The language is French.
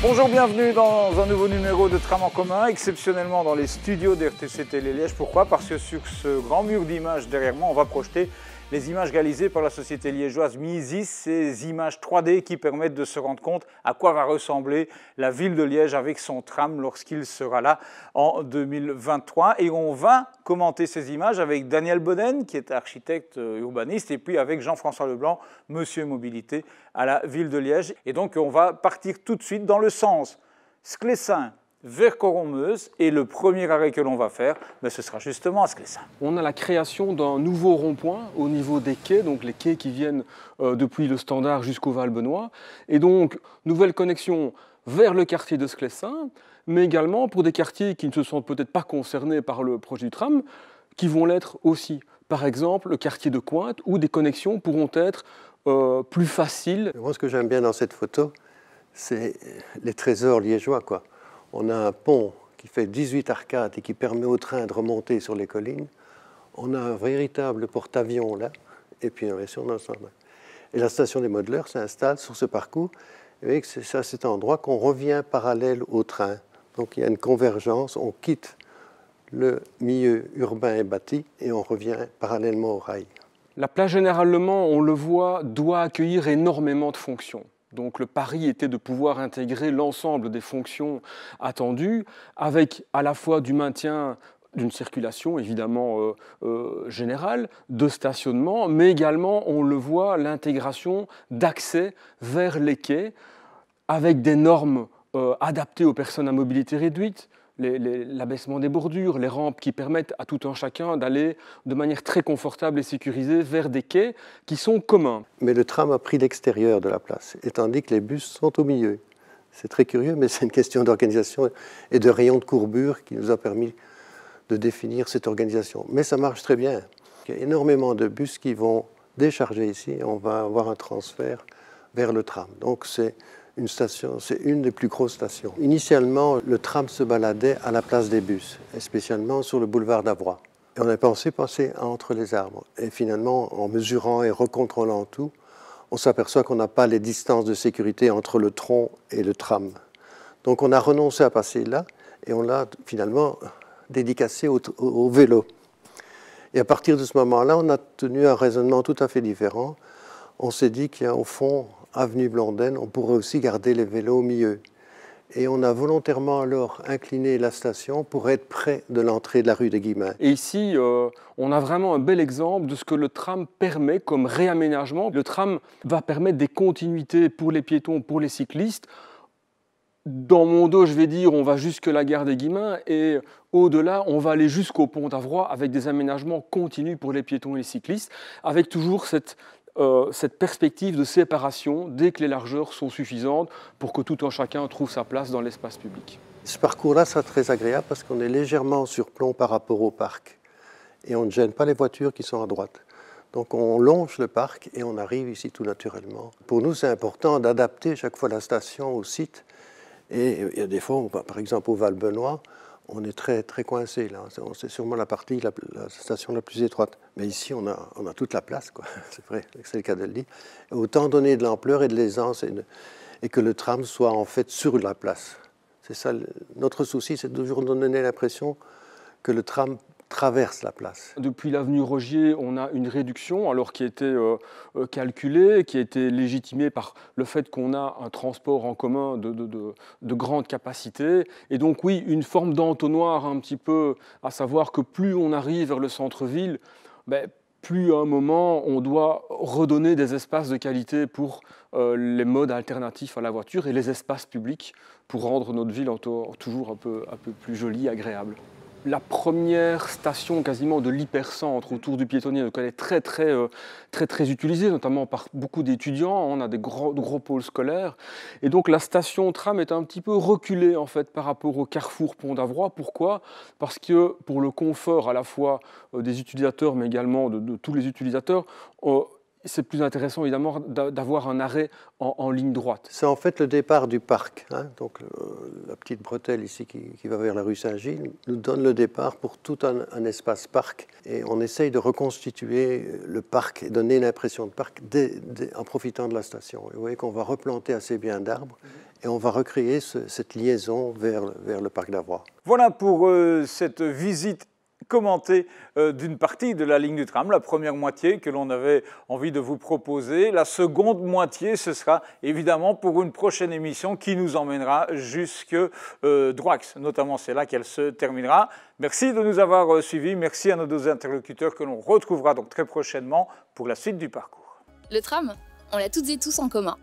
Bonjour, bienvenue dans un nouveau numéro de Tram en commun, exceptionnellement dans les studios d'RTC Télé Liège. Pourquoi? Parce que sur ce grand mur d'images derrière moi, on va projeter les images réalisées par la société liégeoise Misis, ces images 3D qui permettent de se rendre compte à quoi va ressembler la ville de Liège avec son tram lorsqu'il sera là en 2023. Et on va commenter ces images avec Daniel Boden, qui est architecte urbaniste, et puis avec Jean-François Leblanc, Monsieur Mobilité à la ville de Liège. Et donc on va partir tout de suite dans le sens Sclessin vers Coron-Meuse, et le premier arrêt que l'on va faire, ce sera justement à Sclessin. On a la création d'un nouveau rond-point au niveau des quais, donc les quais qui viennent depuis le Standard jusqu'au Val-Benoît, et donc nouvelle connexion vers le quartier de Sclessin, mais également pour des quartiers qui ne se sentent peut-être pas concernés par le projet du tram, qui vont l'être aussi. Par exemple, le quartier de Cointe, où des connexions pourront être plus faciles. Moi, ce que j'aime bien dans cette photo, c'est les trésors liégeois, quoi. On a un pont qui fait 18 arcades et qui permet au train de remonter sur les collines. On a un véritable porte-avions là, et puis une version d'ensemble. Et la station des modeleurs s'installe sur ce parcours. Et c'est à cet endroit qu'on revient parallèle au train. Donc il y a une convergence, on quitte le milieu urbain et bâti et on revient parallèlement au rail. La place Général Le Mans, on le voit, doit accueillir énormément de fonctions. Donc le pari était de pouvoir intégrer l'ensemble des fonctions attendues, avec à la fois du maintien d'une circulation évidemment générale, de stationnement, mais également, on le voit, l'intégration d'accès vers les quais, avec des normes adaptées aux personnes à mobilité réduite, l'abaissement des bordures, les rampes qui permettent à tout un chacun d'aller de manière très confortable et sécurisée vers des quais qui sont communs. Mais le tram a pris l'extérieur de la place, et tandis que les bus sont au milieu. C'est très curieux, mais c'est une question d'organisation et de rayon de courbure qui nous a permis de définir cette organisation. Mais ça marche très bien. Il y a énormément de bus qui vont décharger ici, et on va avoir un transfert vers le tram. Donc c'est une station, c'est une des plus grosses stations. Initialement, le tram se baladait à la place des bus, et spécialement sur le boulevard d'Avroy. Et on a pensé passer entre les arbres. Et finalement, en mesurant et recontrôlant tout, on s'aperçoit qu'on n'a pas les distances de sécurité entre le tronc et le tram. Donc on a renoncé à passer là, et on l'a finalement dédicacé au vélo. Et à partir de ce moment-là, on a tenu un raisonnement tout à fait différent. On s'est dit qu'il y a au fond, avenue Blondin, on pourrait aussi garder les vélos au milieu. Et on a volontairement alors incliné la station pour être près de l'entrée de la rue des Guillemins. Et ici, on a vraiment un bel exemple de ce que le tram permet comme réaménagement. Le tram va permettre des continuités pour les piétons, pour les cyclistes. Dans mon dos, je vais dire, on va jusque la gare des Guillemins et au-delà, on va aller jusqu'au pont d'Avroy avec des aménagements continus pour les piétons et les cyclistes, avec toujours cette perspective de séparation dès que les largeurs sont suffisantes pour que tout un chacun trouve sa place dans l'espace public. Ce parcours-là sera très agréable parce qu'on est légèrement surplomb par rapport au parc et on ne gêne pas les voitures qui sont à droite. Donc on longe le parc et on arrive ici tout naturellement. Pour nous, c'est important d'adapter chaque fois la station au site. Et il y a des fois, par exemple au Val-Benoît, on est très, très coincé là. C'est sûrement la station la plus étroite. Mais ici, on a toute la place, quoi. C'est vrai, c'est le cas de le dire. Autant donner de l'ampleur et de l'aisance et que le tram soit en fait sur la place. C'est ça, notre souci, c'est toujours de donner l'impression que le tram traverse la place. Depuis l'avenue Rogier, on a une réduction alors qui a été calculée, qui a été légitimée par le fait qu'on a un transport en commun de grande capacité. Et donc oui, une forme d'entonnoir un petit peu, à savoir que plus on arrive vers le centre-ville, plus à un moment on doit redonner des espaces de qualité pour les modes alternatifs à la voiture et les espaces publics pour rendre notre ville toujours un peu plus jolie, agréable. La première station quasiment de l'hypercentre autour du piétonnier, donc elle est très utilisée, notamment par beaucoup d'étudiants. On a des gros pôles scolaires. Et donc la station tram est un petit peu reculée en fait par rapport au carrefour Pont d'Avroy. Pourquoi? Parce que pour le confort à la fois des utilisateurs, mais également de tous les utilisateurs, c'est plus intéressant évidemment d'avoir un arrêt en ligne droite. C'est en fait le départ du parc. Donc la petite bretelle ici qui va vers la rue Saint-Gilles nous donne le départ pour tout un espace parc. Et on essaye de reconstituer le parc et donner l'impression de parc en profitant de la station. Et vous voyez qu'on va replanter assez bien d'arbres Et on va recréer cette liaison vers le parc d'Avroy. Voilà pour cette visite commentée d'une partie de la ligne du tram, la première moitié que l'on avait envie de vous proposer. La seconde moitié, ce sera évidemment pour une prochaine émission qui nous emmènera jusque Droix. Notamment, c'est là qu'elle se terminera. Merci de nous avoir suivis. Merci à nos deux interlocuteurs que l'on retrouvera donc très prochainement pour la suite du parcours. Le tram, on l'a toutes et tous en commun.